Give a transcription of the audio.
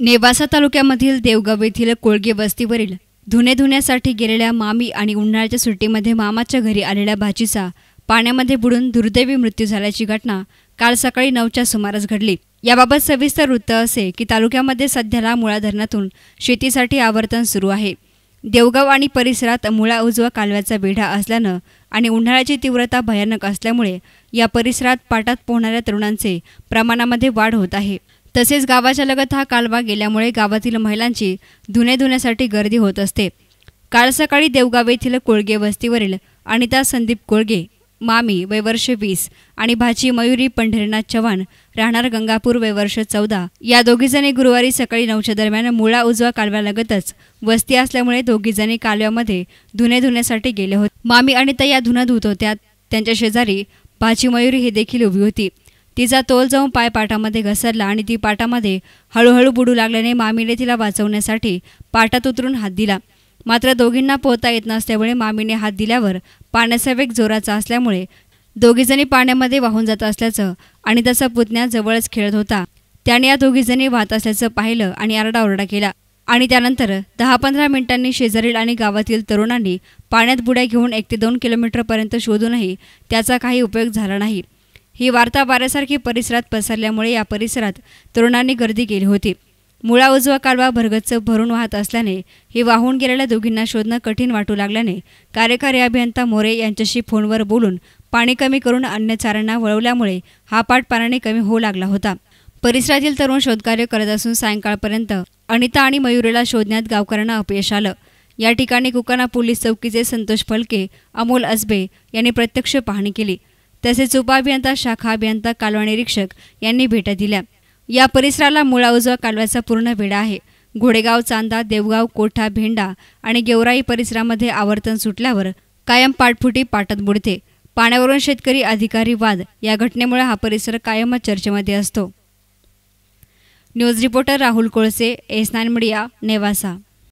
नेवासा तालुक्यामधील देवगाव येथील कोळगे वस्तीवरील धुणे धुण्यासाठी गेलेल्या मामी आणि उन्हाळ्याच्या सुट्टीमध्ये मामाच्या घरी आलेल्या भाचीचा पाण्यामध्ये बुडून दुर्दैवी मृत्यू झाल्याची घटना काल सकाळी 9च्या सुमारास घडली। याबाबत सविस्तर वृत्त असे की तालुक्यामध्ये सध्याला मुळा धरणातून शेतीसाठी आवर्तन सुरू आहे। देवगाव आणि परिसरात मुळा उजवा कालव्याचा वेढा असल्यानं आणि उन्हाळ्याची तीव्रता भयानक असल्यामुळे या परिसरात पाटात पोहणाऱ्या तरुणांचे प्रमाणामध्ये वाढ होत आहे। तसेच गावाच्या लगत हा कालवा गेल्यामुळे गावातील महिलांची धुणे धुण्यासाठी गर्दी होत असते। काल सकाळी देवगाव येथील कोळगे वस्तीवरील अनिता संदीप कोळगे मामी वय वर्ष 20 आणि भाची मयुरी पंढरीनाथ चव्हाण राहणार गंगापूर वय वर्ष 14 या दोघीजणी गुरुवारी सकाळी 9च्या दरम्यान मुळा उजवा कालव्यालगतच वस्ती असल्यामुळे दोघीजणी कालव्यामध्ये धुणे धुण्यासाठी गेले होते। मामी अनिता या धुणं धुत होत्या। त्यांच्या शेजारी भाची मयुरी ही देखील उभी होती। तिचा तोल जाऊन पाय पाटामध्ये घसरला आणि ती पाटामध्ये हळूहळू बुडू लागल्याने मामीने तिला वाचवण्यासाठी पाटात उतरून हात दिला। मात्र दोघींना पोहता येत नसल्यामुळे मामीने हात दिल्यावर पाण्याचा वेग जोराचा असल्यामुळे दोघीजणी पाण्यामध्ये वाहून जात असल्याचं आणि त्याचा पुतण्या जवळच खेळत होता। त्याने या दोघीजणी वाहत असल्याचं पाहिलं आणि आरडाओरडा केला आणि त्यानंतर 10-15 मिनिटांनी शेजारील आणि गावातील तरुणांनी पाण्यात बुड्या घेऊन 1 ते 2 किलोमीटरपर्यंत शोधूनही त्याचा काही उपयोग झाला नाही। ही वार्ता वाऱ्यासारखी परिसरात पसरल्यामुळे या परिसरात तरुणांनी गर्दी केली होती। मुळा उजवा कालवा भरगच्च भरून वाहत असल्याने ही वाहून गेलेल्या दोघींना शोधणं कठीण वाटू लागल्याने कार्यकारी अभियंता मोरे यांच्याशी फोनवर बोलून पाणी कमी करून अन्य चारांना वळवल्यामुळे हा पाट पाण्याने कमी होऊ लागला होता। परिसरातील तरुण शोधकार्य करत असून सायंकाळपर्यंत अनिता आणि मयुरीला शोधण्यात गावकऱ्यांना अपयश आलं। या ठिकाणी कुकाना पोलीस चौकीचे संतोष फलके अमोल असबे यांनी प्रत्यक्ष पाहणी केली। तसेच उपअभियंता शाखा अभियंता कालवा निरीक्षक यांनी भेटा दिल्या। या परिसराला मुळा उजवा कालव्याचा पूर्ण वेढा आहे। घोडेगाव चांदा देवगाव कोठा भेंडा आणि गेवराई परिसरामध्ये आवर्तन सुटल्यावर कायम पाटफुटी पाटात बुडते। पाण्यावरून शेतकरी अधिकारी वाद या घटनेमुळे हा परिसर कायमच चर्चेमध्ये असतो। न्यूज रिपोर्टर राहुल कोळसे, S9 मीडिया, नेवासा।